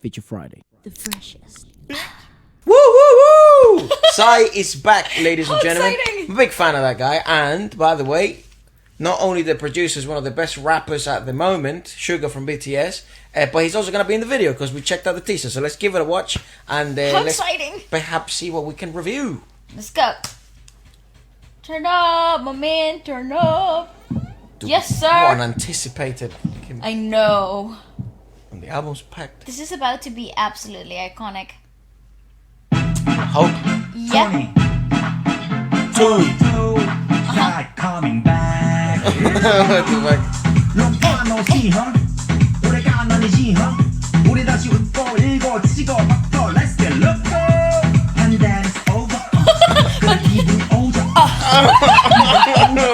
Feature Friday. The freshest. Woo woo woo! Psy is back, ladies and gentlemen. Exciting. I'm a big fan of that guy. And by the way, not only the producer is one of the best rappers at the moment, SUGA from BTS, but he's also going to be in the video because we checked out the teaser. So let's give it a watch and How let's exciting! perhaps see what we can review. Let's go. Turn up, my man. Turn up. Dude, Yes, sir. What an anticipated. I know. And the album's packed. This is about to be absolutely iconic. Hope. Yeah. 2. Start coming back. What the fuck? 롱파노 시험 오래간 아니지 우리 다시 웃고 읽고 치고 막고 Let's get loco Pandemic's over 그 기분 오죠 I knew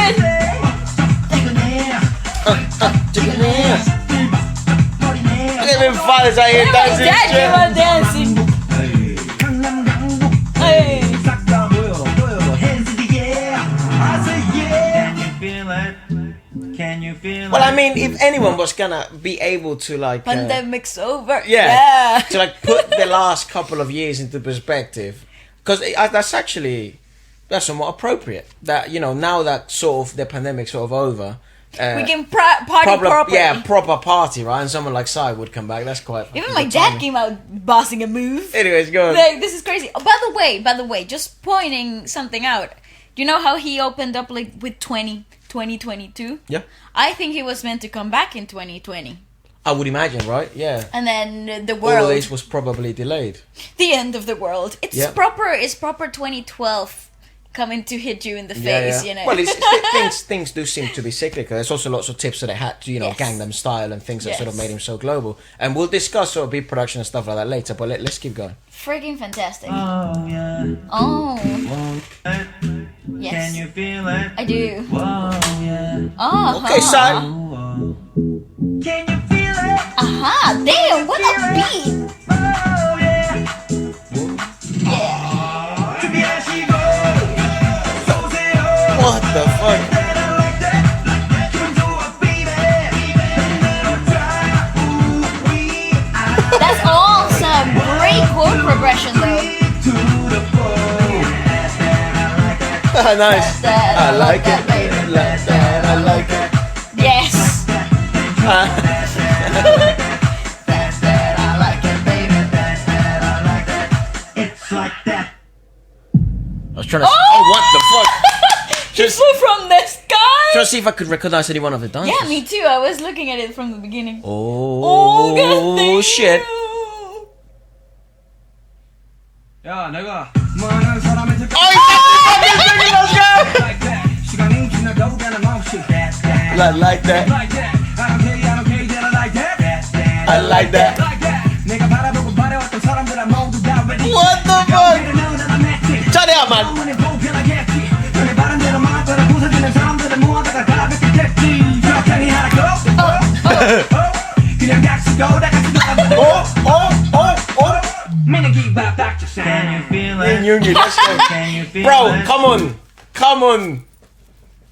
it. 지금이야 Look at them fathers out here dancing. Dad shit. came out dancing. 강남 강북 Hey. 싹 다 보여 Hands in the air I say yeah Can you feel it? Can you feel Well, it? I mean, if anyone was gonna be able to like, Pandemic's over. yeah, to like put the last couple of years into perspective, because that's somewhat appropriate. That now that sort of the pandemic's sort of over, We can party properly. yeah, proper party, right? And someone like Psy would come back. That's quite. Even fucking my good dad timing. came out bossing a move. Anyways, go on. Like, this is crazy. Oh, by the way, just pointing something out. Do you know how he opened up like with 2022? Yeah, I think he was meant to come back in 2020. I would imagine, right? Yeah. And then the All world, of this was probably delayed. the end of the world. It's Yeah. proper 2012 coming to hit you in the face, you know. Well, things do seem to be cyclical. There's also lots of tips that they had to, Yes. Gangnam Style and things that sort of Yes. made him so global. And we'll discuss sort of beat production and stuff like that later. But let's keep going. Freaking fantastic. Oh yeah Oh, Can yes. you feel it? I do. Oh yeah Oh, Okay, Psy. oh. Can you feel it? Aha, damn, what a beat. Oh yeah Yeah. 준비하시고 쏘세요 What the fuck? That's awesome. Great chord progression though. Nice. I like it. baby. Like that. I like it. Yes. That's that, I like it, baby. It's like that. I was trying to. Oh, what the fuck? Just from the sky. Trying to see if I could recognize any one of the dancers. Yeah, me too. I was looking at it from the beginning. Oh, God, thank shit. you. 야, 내가 많은 사람을 듣고 Oh, he's fucking let's go! like that. 시간이 지나도 변함없이 Like that. like that. I don't care, that I like that. I like that. Like that. 내가 바라보고 바래왔던 사람들아 모두 다 ready. What the fuck? Turn it up, man. 오늘 보편하겠지. 너네 바람대로만 따라 부서지는 사람들은 모아다가 가볍겠지. 적당히 하라고. 그냥 같이 go, 다 같이 Oh. Meaning give up back to sound. Can you feel In Union, let's go. Can you feel Bro, it? come on.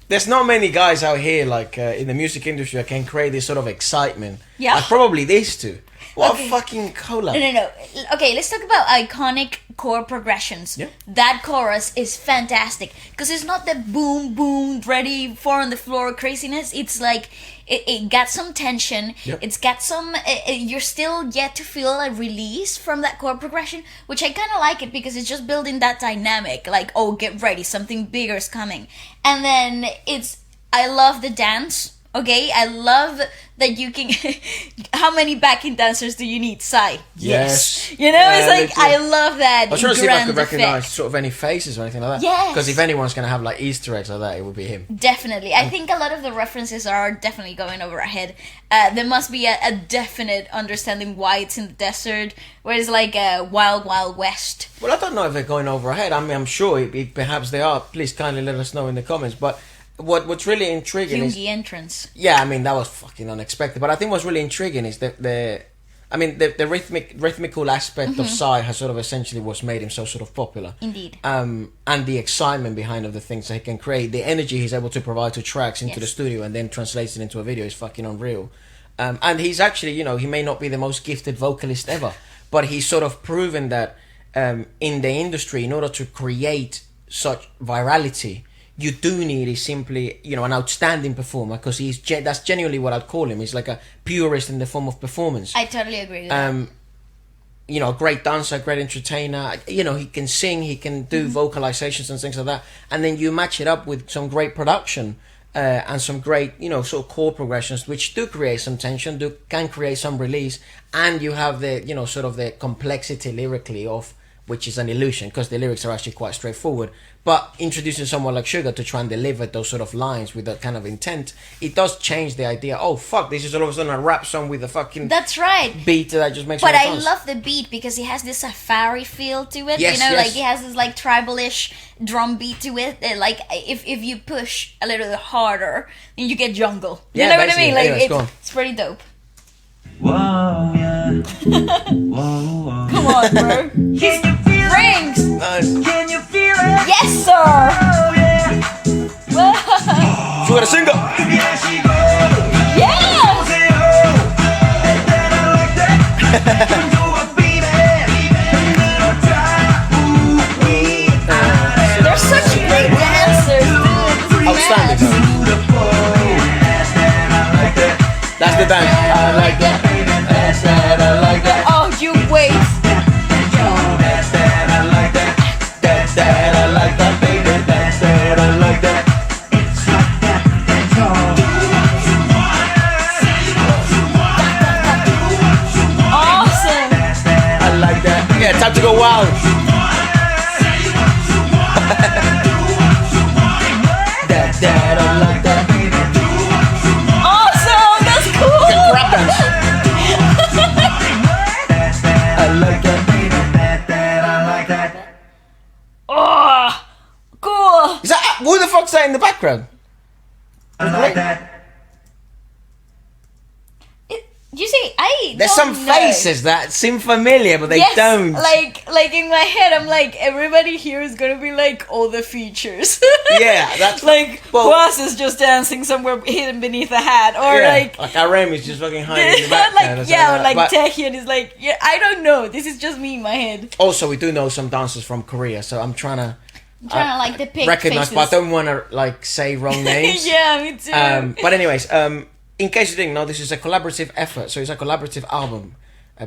There's not many guys out here like in the music industry that can create this sort of excitement. Yeah. Like probably these two. What Okay. a fucking collab. No. Okay, let's talk about iconic chord progressions. Yeah. That chorus is fantastic because it's not the boom, boom, ready, four on the floor craziness. It's like it got some tension. Yep. It's got some. You're still yet to feel a release from that chord progression, which I kind of like it because it's just building that dynamic. Like, oh, get ready, something bigger is coming, and then I love the dance. Okay, I love that you can. How many backing dancers do you need? Psy. Yes. You know, Yeah, it's like literally. I love that. I was trying to see if I could grand recognize effect. sort of any faces or anything like that. Yes. Because if anyone's gonna have like Easter eggs like that, it would be him. Definitely, I think a lot of the references are definitely going over our head. There must be a definite understanding why it's in the desert, where it's like a wild, wild west. Well, I don't know if they're going over our head. I mean, I'm sure perhaps they are. Please kindly let us know in the comments. But what's really intriguing is Jungi entrance. yeah, I mean that was fucking unexpected. But I think what's really intriguing is the rhythmical aspect of Psy has sort of essentially what's made him so sort of popular. Indeed. And the excitement behind of the things that he can create, the energy he's able to provide to tracks into the Yes. studio and then translates it into a video is fucking unreal. And he's actually, you know, he may not be the most gifted vocalist ever, but he's sort of proven that in the industry, in order to create such virality, you do need is simply, you know, an outstanding performer, because that's genuinely what I'd call him. He's like a purist in the form of performance. I totally agree with that. You know, a great dancer, great entertainer. You know, he can sing, he can do vocalizations and things like that. And then you match it up with some great production and some great, you know, sort of chord progressions, which do create some tension, can create some release. And you have the, you know, sort of the complexity lyrically of, which is an illusion, because the lyrics are actually quite straightforward. But introducing someone like Suga to try and deliver those sort of lines with that kind of intent, it does change the idea. Oh fuck, this is all of a sudden a rap song with a fucking That's right. beat that just makes. But I dance. love the beat because it has this safari feel to it. Yes, you know, yes. like it has this like tribal-ish drum beat to it. Like if you push a little harder, then you get jungle. You Yeah, know what I mean? basically. Like Anyways, go on. it's pretty dope. Whoa, yeah. Whoa, whoa. Come on, bro. Can you feel it? Rings. Nice. Can you feel it? Yes, sir. Oh, yeah. Suga the singer. Yeah, she goes. Yeah. Say, oh. And I like that. You do a beat it. Little time. Ooh, wee. They're such great dancers, dude. Outstanding. Yes. That's the dance. I like that. That's that. I like that. Oh, you wait. That's that, I like that. That's that, I like that, baby. That's that, I like that. It's like that, that's all. Awesome. I like that. Yeah, time to go wild. That's that, I like that, baby. Awesome. That's cool. Rap dance. That's that, I like that, baby. That's that, I like that. Oh, cool. Is that who the fuck's that in the background? I like that. You see, I There's don't some know. faces that seem familiar, but they Yes, don't. like in my head, I'm like, everybody here is gonna be like all the features. Yeah, that's like well- Boss is just dancing somewhere hidden beneath a hat, or yeah, like Arem is just fucking hiding in the background. like yeah, or like But Taehyun is like, yeah, I don't know. This is just me in my head. also, we do know some dancers from Korea, so I'm trying to I'm trying to like depict recognize, faces. but I don't want to like say wrong names. Yeah, me too. But anyways, in case you didn't know, this is a collaborative effort. So it's a collaborative album.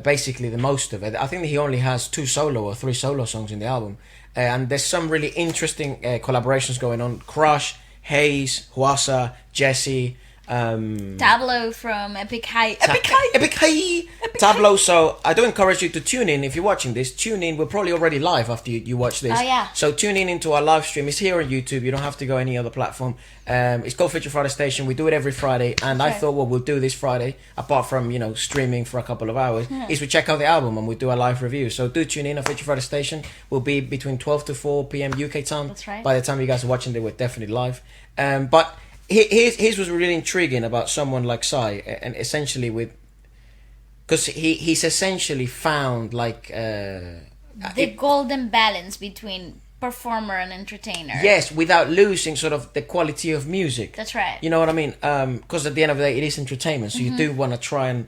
Basically, the most of it. I think he only has 2 solo or 3 solo songs in the album. And there's some really interesting collaborations going on. Crush, Hayes, Hwasa, Jesse. Tableau from Epic High. Epic High! Tableau. So I do encourage you to tune in if you're watching this. Tune in. We're probably already live after you watch this. Oh, yeah. So tune in into our live stream. It's here on YouTube. You don't have to go any other platform. It's called Feature Friday Station. We do it every Friday. And I Okay. thought what we'll do this Friday, apart from, you know, streaming for a couple of hours, is we check out the album and we do a live review. So do tune in on Feature Friday Station. We'll be between 12 to 4 p.m. UK time. That's right. By the time you guys are watching it, we're definitely live. But his was really intriguing about someone like Psy, and essentially with, because he's essentially found like The golden balance between performer and entertainer. yes, without losing sort of the quality of music. That's right. You know what I mean? Because at the end of the day, it is entertainment, so you do want to try and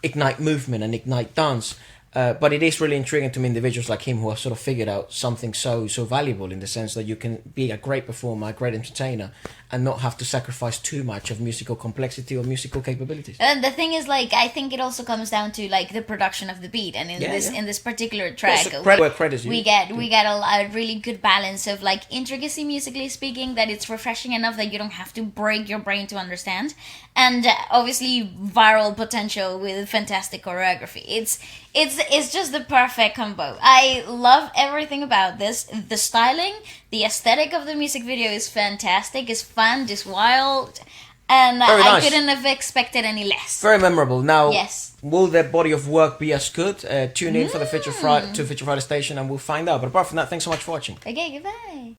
ignite movement and ignite dance. But it is really intriguing to me, individuals like him who have sort of figured out something so valuable, in the sense that you can be a great performer, a great entertainer, and not have to sacrifice too much of musical complexity or musical capabilities. And the thing is, like, I think it also comes down to like the production of the beat, and in Yeah. in this particular track, Also, credit where credit's due. we get a really good balance of like intricacy musically speaking, that it's refreshing enough that you don't have to break your brain to understand, and obviously viral potential with fantastic choreography. It's just the perfect combo. I love everything about this. The styling, the aesthetic of the music video is fantastic. It's fun, it's wild, and Very I nice. couldn't have expected any less. Very memorable. Now, Yes. will their body of work be as good? Tune in for the Feature Friday Station, and we'll find out. But apart from that, thanks so much for watching. Okay, goodbye.